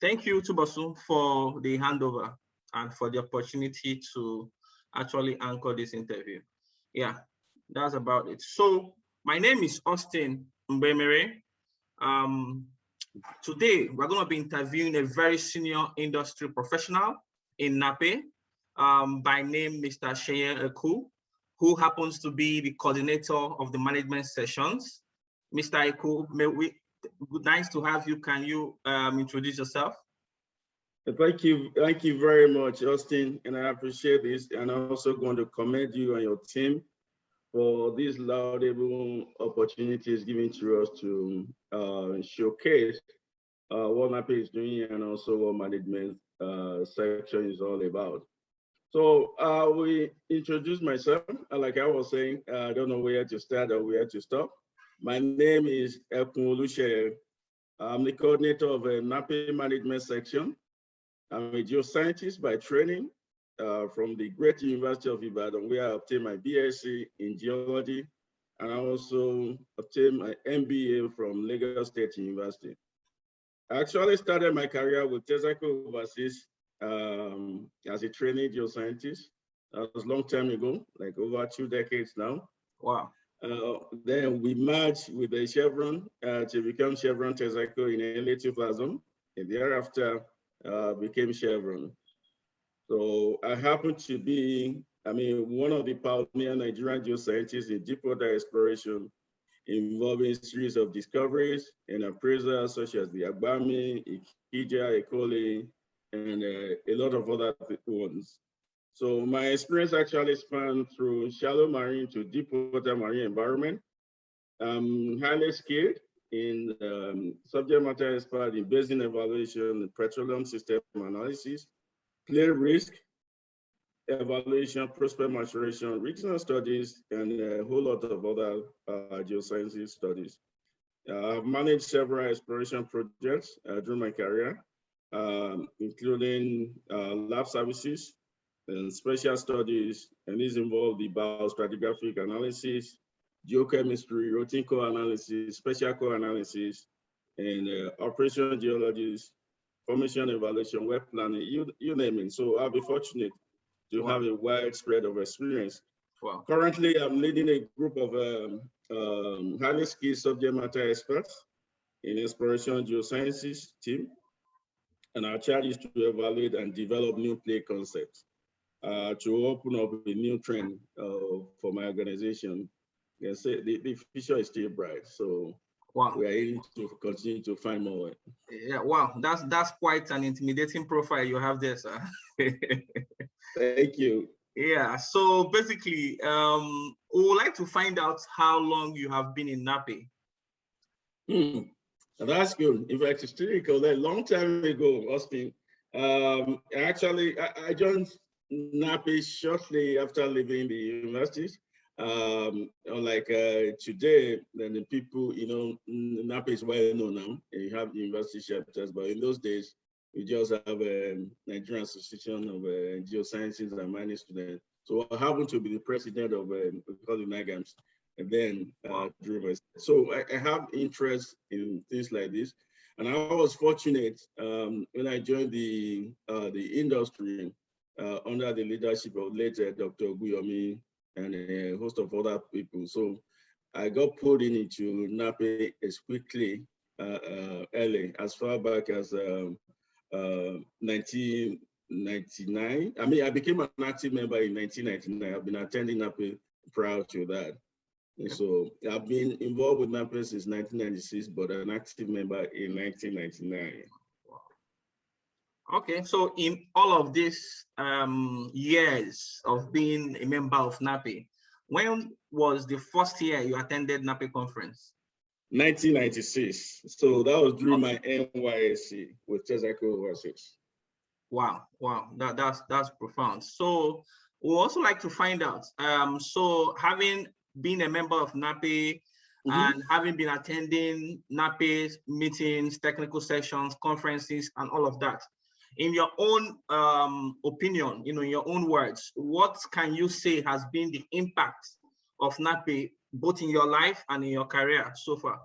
Thank you, Tubasu, for the handover and for the opportunity to actually anchor this interview. Yeah, that's about it. So my name is Austin Mgbemere. Today, we're going to be interviewing a very senior industry professional in NAPE, by name Mr. Seye Ekun, who happens to be the coordinator of the management sessions. Mr. Ekun, nice to have you. Can you introduce yourself? Thank you very much, Austin, and I appreciate this. And I'm also going to commend you and your team for these laudable opportunities given to us to showcase what NAPE is doing and also what management section is all about. So we introduce myself. Like I was saying, I don't know where to start or where to stop. My name is Ekun. I'm the coordinator of a NAPE management section. I'm a geoscientist by training from the Great University of Ibadan, where I obtained my BSc in geology, and I also obtained my MBA from Lagos State University. I actually started my career with Texaco overseas as a trainee geoscientist. That was a long time ago, like over 2 decades now. Wow. Then we merged with the Chevron to become Chevron Texaco in early 2000, and thereafter became Chevron. So I happen to be, one of the pioneer Nigerian geoscientists in deepwater exploration, involving a series of discoveries and appraisals such as the Agbami, Ikija, Ekole, and a lot of other ones. So my experience actually spanned through shallow marine to deepwater marine environment. I'm highly skilled in subject matter expert in basin evaluation, petroleum system analysis, play risk evaluation, prospect maturation, regional studies, and a whole lot of other geosciences studies. I've managed several exploration projects during my career, including lab services and special studies, and these involve the biostratigraphic analysis, geochemistry, routine core analysis, special core analysis, and operational geologies, formation evaluation, web planning, you name it. So I'll be fortunate to have a wide spread of experience. Wow. Currently, I'm leading a group of highly skilled subject matter experts in exploration geosciences team, and our charge is to evaluate and develop new play concepts to open up a new trend for my organization. Yes, the future is still bright, so wow, we are aiming to continue to find more. Yeah, wow, that's quite an intimidating profile you have there, sir. Thank you. Yeah, so basically, we would like to find out how long you have been in NAPE. That's good. In fact, historical, a long time ago, Austin. Actually, I joined NAPE shortly after leaving the universities. Unlike today, then the people, NAPE is well known now. You have the university chapters, but in those days, we just have a Nigerian Association of Geosciences and Mining Students. So I happen to be the president of we call it NAGAMS, and then so I have interest in things like this, and I was fortunate when I joined the industry under the leadership of late Dr. Guyomi and a host of other people. So I got pulled into NAPE as quickly early, as far back as 1999. I became an active member in 1999. I've been attending NAPE prior to that. And so I've been involved with NAPE since 1996, but an active member in 1999. Okay, so in all of these years of being a member of NAPE, when was the first year you attended NAPE conference? 1996. So that was during my NYSC with Texaco overseas. Wow, that's profound. So we also like to find out. So having been a member of NAPE and having been attending NAPE's meetings, technical sessions, conferences, and all of that, in your own opinion, in your own words, what can you say has been the impact of NAPE both in your life and in your career so far?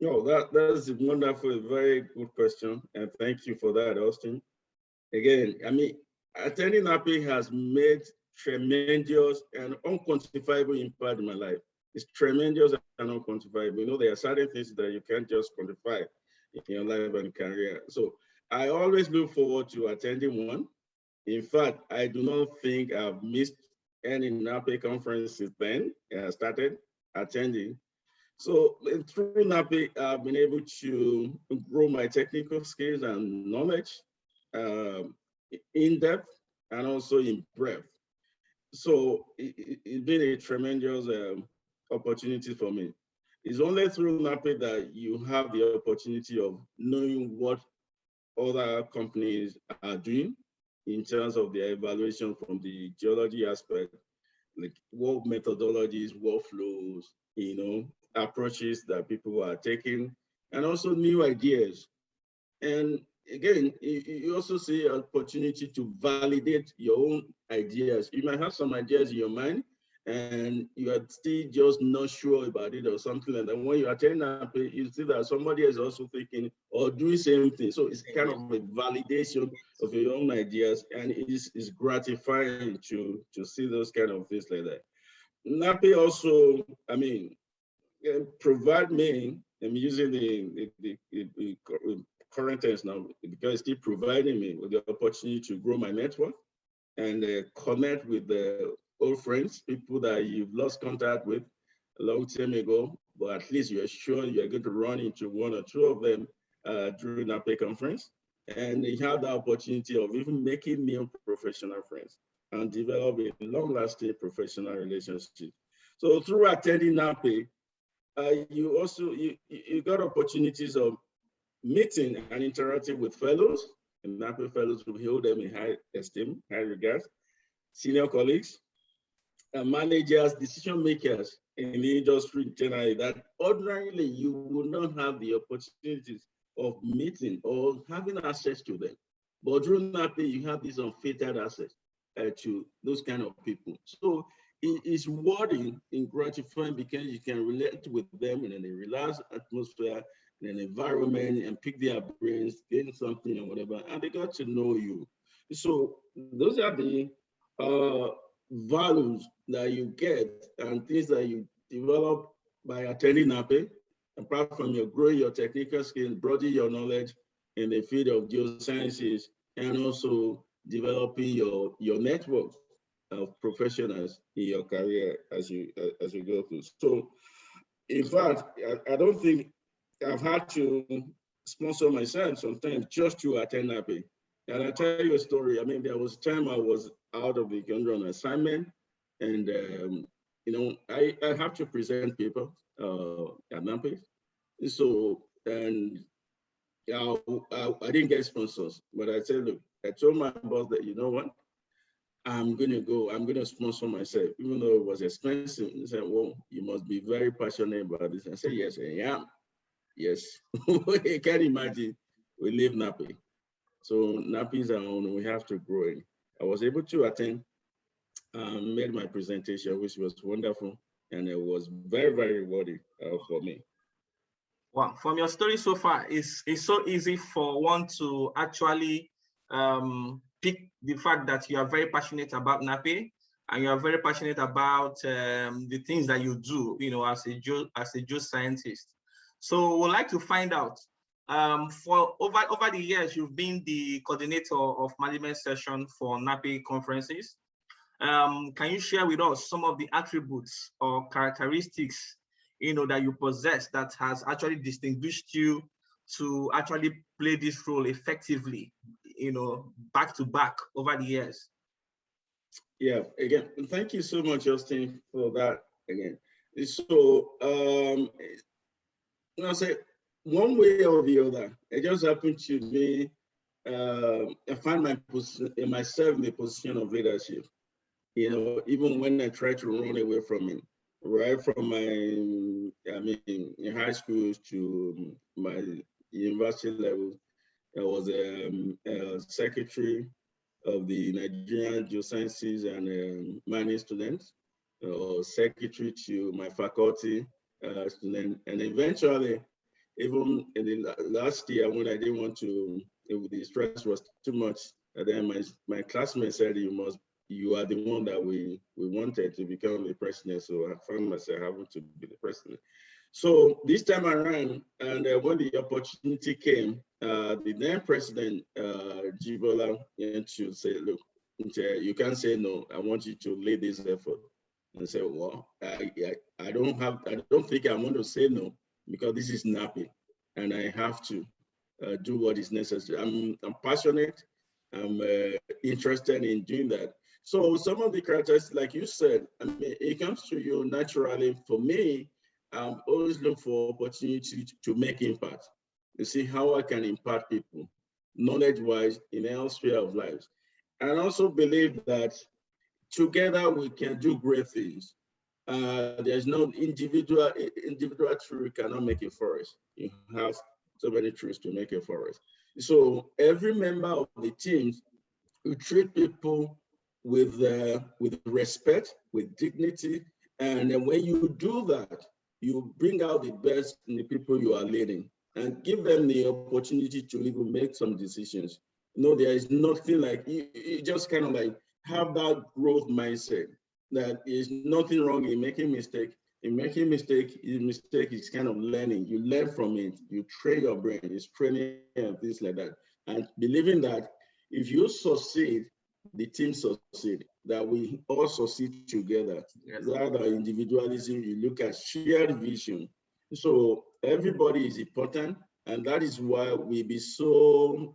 No, that's a wonderful, very good question, and thank you for that, Austin. Again, I mean, attending NAPE has made tremendous and unquantifiable impact in my life. It's tremendous and unquantifiable. You know, there are certain things that you can't just quantify in your life and career. So I always look forward to attending one. In fact, I do not think I've missed any NAPE conferences then I started attending. So through NAPE, I've been able to grow my technical skills and knowledge um, in depth and also in breadth. So it's been a tremendous opportunity for me. It's only through NAPE that you have the opportunity of knowing what other companies are doing in terms of their evaluation from the geology aspect, like what methodologies, workflows, approaches that people are taking, and also new ideas. And again, you also see an opportunity to validate your own ideas. You might have some ideas in your mind and you are still just not sure about it or something like that. When you attend that, you see that somebody is also thinking or doing same thing. So it's kind of a validation of your own ideas, and it's gratifying to see those kind of things like that. NAPE also, I mean, provide me, I'm using the current tense now because it's still providing me with the opportunity to grow my network and connect with the old friends, people that you've lost contact with a long time ago, but at least you're sure you're going to run into one or two of them during our pay conference. And you have the opportunity of even making new professional friends and develop a long-lasting professional relationship. So through attending NAPE, you also you got opportunities of meeting and interacting with fellows, and NAPE fellows who hold them in high esteem, high regard, senior colleagues, and managers, decision makers in the industry generally that ordinarily you would not have the opportunities of meeting or having access to them. But through NAPE, you have this unfettered access to those kind of people. So it is rewarding and gratifying because you can relate with them in a relaxed atmosphere, in an environment, and pick their brains, gain something and whatever, and they got to know you. So those are the values that you get and things that you develop by attending NAPE. Apart from your growing your technical skills, broadening your knowledge in the field of geosciences, and also developing your network of professionals in your career as you go through. So, in fact, I don't think I've had to sponsor myself sometimes just to attend NAPE. And I'll tell you a story. I mean, there was a time I was out of the country on assignment, and I have to present people at NAPE. So, and I didn't get sponsors, but I said, look, I told my boss that, you know what, I'm going to go, I'm going to sponsor myself, even though it was expensive. He said, well, you must be very passionate about this. I said, yes, I am. Yes. You can imagine, we live NAPE. So NAPE is our own, we have to grow it. I was able to attend, made my presentation, which was wonderful. And it was very, very rewarding for me. Well, from your story so far, it's so easy for one to actually pick the fact that you are very passionate about NAPE and you are very passionate about the things that you do, as a geoscientist. So we'd like to find out, for over the years, you've been the coordinator of management session for NAPE conferences. Can you share with us some of the attributes or characteristics that you possess that has actually distinguished you to actually play this role effectively, back to back over the years? Yeah, again, thank you so much, Justin, for that again. So, I'll say one way or the other, it just happened to me, I find myself in a position of leadership, even when I try to run away from it. Right from my, in high school to my university level, I was a secretary of the Nigerian Geosciences and Mining students, secretary to my faculty student, and eventually Even in the last year when I didn't want to, the stress was too much. And then my classmate said, you are the one that we wanted to become the president. So I found myself having to be the president. So this time around, and when the opportunity came, the then president, Jibola, to say, look, you can't say no. I want you to lead this effort. And say, well, I don't think I want to say no, because this is NAPE, and I have to do what is necessary. I'm passionate. I'm interested in doing that. So some of the characters, like you said, I mean, it comes to you naturally. For me, I'm always look for opportunity to make impact. You see how I can impact people, knowledge-wise, in all sphere of lives. And I also believe that together we can do great things. There's no individual tree cannot make a forest. You have so many trees to make a forest. So every member of the teams, you treat people with respect, with dignity, and then when you do that, you bring out the best in the people you are leading and give them the opportunity to even make some decisions. There is nothing like you just kind of like have that growth mindset. That is nothing wrong in making mistake. In making mistake is kind of learning. You learn from it. You train your brain. It's training and things like that. And believing that if you succeed, the team succeed. That we all succeed together. Yes. Rather individualism, you look at shared vision. So everybody is important, and that is why we be so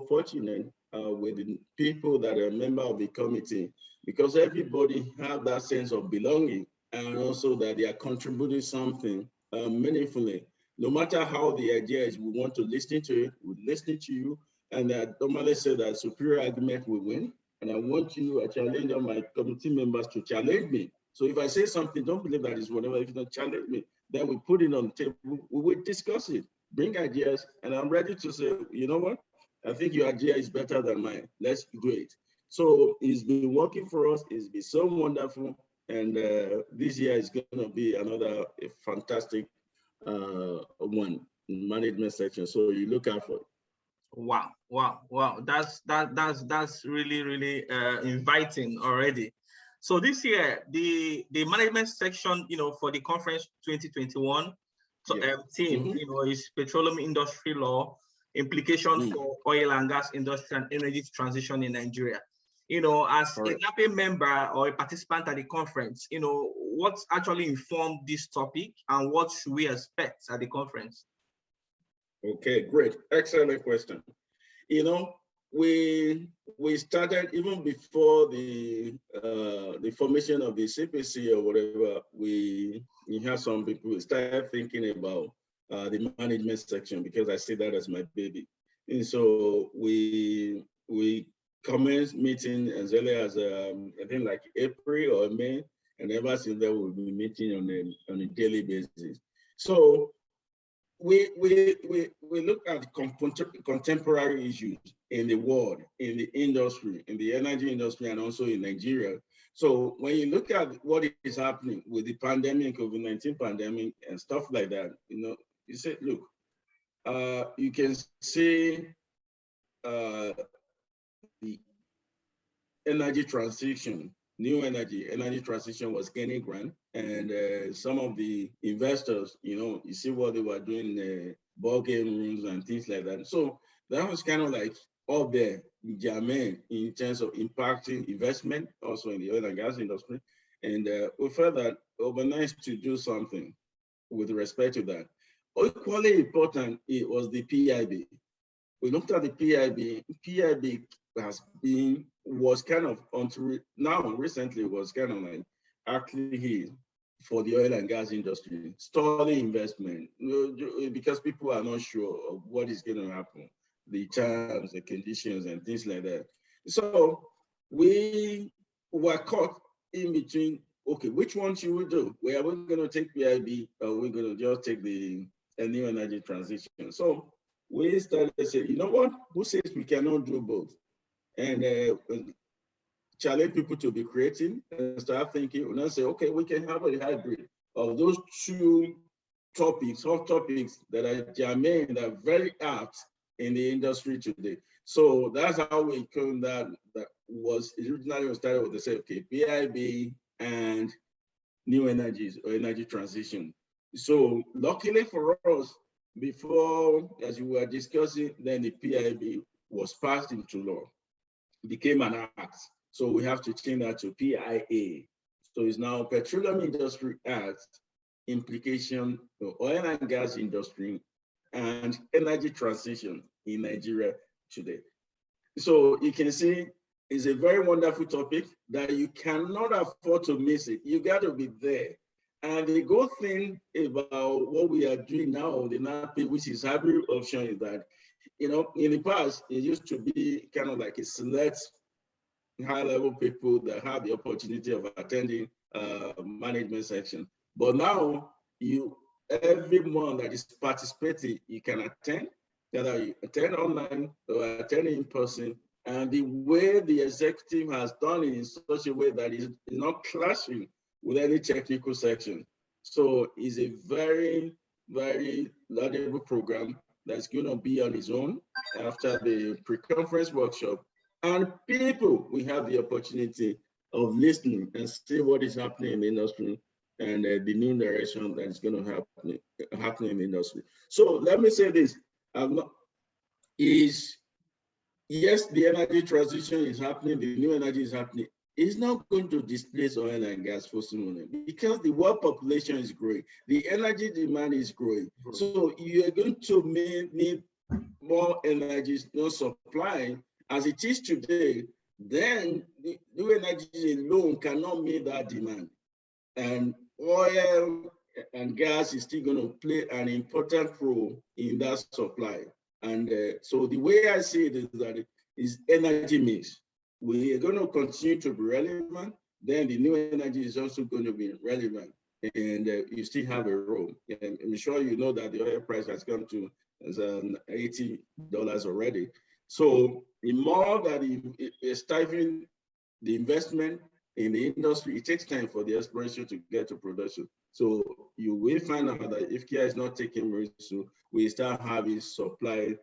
fortunate with the people that are a member of the committee, because everybody have that sense of belonging, and also that they are contributing something meaningfully. No matter how the idea is, we want to listen to it, we listen to you, and I normally say that superior argument will win. And I want you, I challenge all my committee members to challenge me. So if I say something, don't believe that is whatever. If you don't challenge me, then we put it on the table, we will discuss it, bring ideas, and I'm ready to say, you know what? I think your idea is better than mine. Let's do it. So it's been working for us. It's been so wonderful. And this year is going to be another fantastic one in management section. So you look out for it. Wow. That's really inviting already. So this year, the management section, for the conference 2021 team, is Petroleum Industry Law, Implication for Oil and Gas Industry and Energy Transition in Nigeria. As a NAPE member or a participant at the conference, what's actually informed this topic and what should we expect at the conference? Okay, great. Excellent question. We started even before the formation of the CPC or whatever. We have some people started thinking about the management section, because I see that as my baby. And so we commenced meeting as early as I think like April or May, and ever since then we'll be meeting on a daily basis. So we look at contemporary issues in the world, in the industry, in the energy industry, and also in Nigeria. So when you look at what is happening with the pandemic, COVID-19 pandemic and stuff like that, you say, look, you can see the energy transition, new energy transition was gaining ground. And some of the investors, you see what they were doing in the ball game rooms and things like that. So that was kind of like up there in German in terms of impacting investment, also in the oil and gas industry. And we felt that it would be nice to do something with respect to that. Equally important, it was the PIB. We looked at the PIB. PIB was kind of, until now recently, was kind of like actually here for the oil and gas industry, stalling investment, because people are not sure of what is going to happen, the terms, the conditions, and things like that. So we were caught in between, okay, which one should we do? Are we going to take PIB, or are we going to just take the new energy transition? So we started to say, you know what, who says we cannot do both? And challenge people to be creative and start thinking, and I say, okay, we can have a hybrid of those two topics, hot topics that are germane, that are very apt in the industry today. So that's how we came that was originally started with the say, okay, PIB and new energies or energy transition. So luckily for us, before, as we were discussing, then the PIB was passed into law, became an act. So we have to change that to PIA. So it's now Petroleum Industry Act, Implication, oil and gas industry, and energy transition in Nigeria today. So you can see it's a very wonderful topic that you cannot afford to miss it. You got to be there. And the good thing about what we are doing now, the NAPE, which is hybrid option, is that, you know, in the past, it used to be kind of like a select high-level people that have the opportunity of attending management section. But now, every month that is participating, you can attend, whether you attend online or attend in person. And the way the executive has done it in such a way that is not clashing with any technical section. So it's a very, very laudable program that's going to be on its own after the pre-conference workshop. And people will have the opportunity of listening and see what is happening in the industry and the new direction that is going to happen in the industry. So let me say this, yes, the energy transition is happening, the new energy is happening. It's not going to displace oil and gas for soon because the world population is growing, the energy demand is growing. So you are going to need more energy, no supply. As it is today, then the new energy alone cannot meet that demand. And oil and gas is still going to play an important role in that supply. And so the way I see it is that it is energy mix. We are going to continue to be relevant. Then the new energy is also going to be relevant. And you still have a role. And I'm sure you know that the oil price has come to $80 already. So the more that it is stifling the investment in the industry, it takes time for the exploration to get to production. So you will find out that if Kia is not taking risks, so we start having supply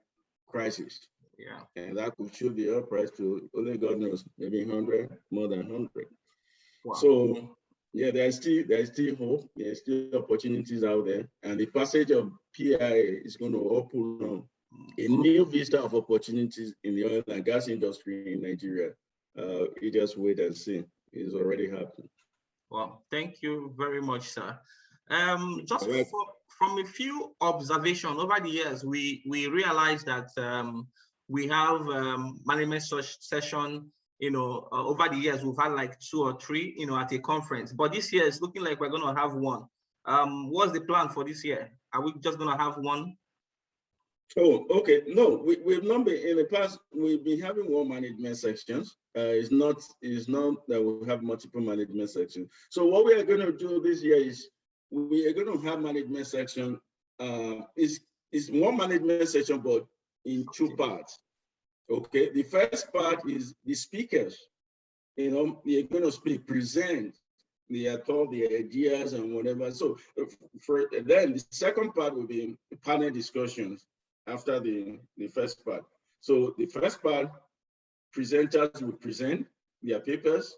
crisis. Yeah. And that could shoot the oil price to only God knows, maybe 100, more than 100. Wow. So yeah, there's still hope. There's still opportunities out there. And the passage of PIA is going to open up a new vista of opportunities in the oil and gas industry in Nigeria. You just wait and see. It's already happening. Well, thank you very much, sir. Just from a few observations over the years, we realized that we have management session, you know, over the years, we've had like 2 or 3, you know, at a conference. But this year it's looking like we're going to have one. What's the plan for this year? Are we just going to have one? Oh, okay. No, we've not been in the past. We've been having one management sections. It's not that we have multiple management sections. So what we are going to do this year is we are going to have management section. Is one management section, but in 2 parts. Okay. The first part is the speakers. You know, they're going to present the thought, the ideas, and whatever. So then the second part will be panel discussions. After the first part. So the first part, presenters will present their papers.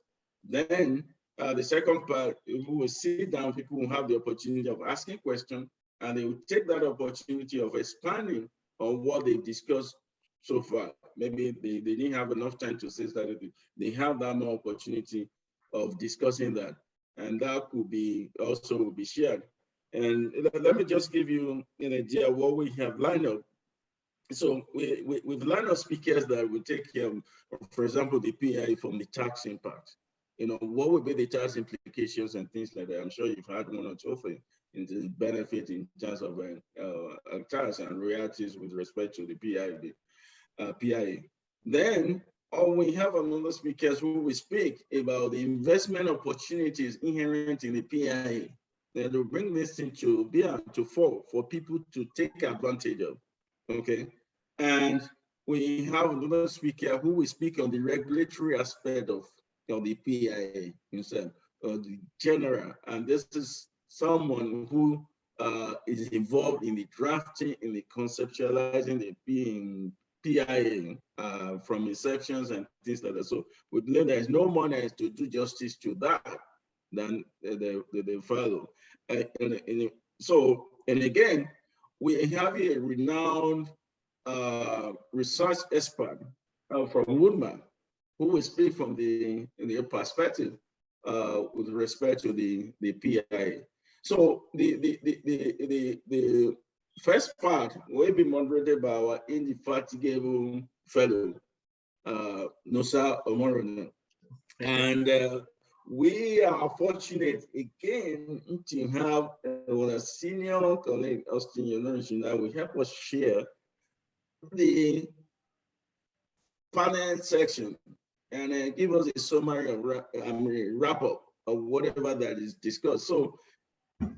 Then the second part, we will sit down, people will have the opportunity of asking questions, and they will take that opportunity of expanding on what they've discussed so far. Maybe they didn't have enough time to say that. They have that more opportunity of discussing that. And that could be also will be shared. And let me just give you an idea of what we have lined up. So we've lined up speakers that will take care of, for example, the PI from the tax impact. You know, what would be the tax implications and things like that? I'm sure you've had 1 or 2 of it in the benefit in terms of tax and royalties with respect to the PIA. Then we have another speakers who will speak about the investment opportunities inherent in the PIA. They will bring this into beer to fall for people to take advantage of. Okay, and we have another speaker who will speak on the regulatory aspect of the PIA himself, the general. And this is someone who is involved in the drafting, in the conceptualizing, the PIA from inceptions and things like that. So we believe there is no more to do justice to that than the fellow. And again, we have a renowned research expert from Woodman, who will speak from the perspective with respect to the PIA. So the first part will be moderated by our indefatigable fellow, Nosa Omorona. And we are fortunate again to have a senior colleague, Austin Mgbemere, that will help us share the panel section and give us a summary of wrap up of whatever that is discussed. So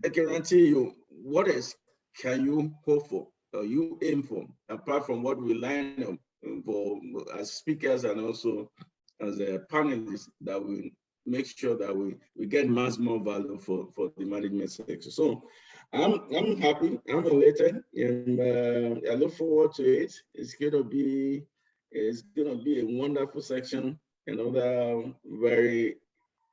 I guarantee you, what else can you hope for or you aim for, apart from what we line up for as speakers and also as a panelist, that we make sure that we get much more value for the management section. So I'm happy, I'm elated, and I look forward to it. It's gonna be a wonderful section, another very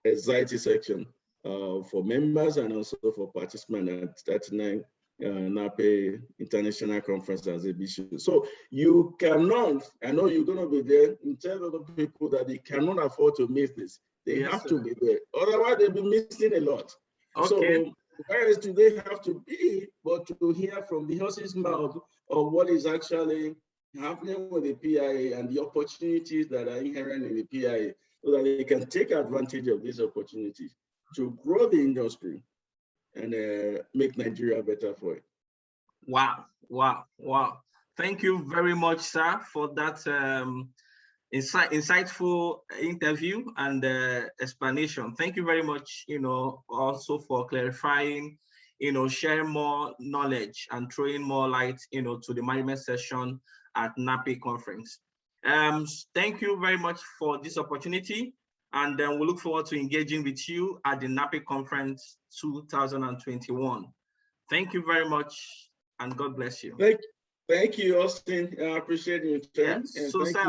exciting section for members and also for participants at 39 NAPE International Conference as a bishop. So you cannot, I know you're going to be there, and tell other people that they cannot afford to miss this. They have to be there. Otherwise, they'll be missing a lot. Okay. So where else do they have to be but to hear from the horse's mouth of what is actually happening with the PIA and the opportunities that are inherent in the PIA, so that they can take advantage of these opportunities to grow the industry and make Nigeria better for it. Wow, wow, wow. Thank you very much, sir, for that insightful interview and explanation. Thank you very much, also for clarifying, sharing more knowledge and throwing more light, to the management session at NAPE conference. Thank you very much for this opportunity. And then we look forward to engaging with you at the NAPE Conference 2021. Thank you very much, and God bless you. Thank you, Austin. I appreciate your time. Yes. So, sir,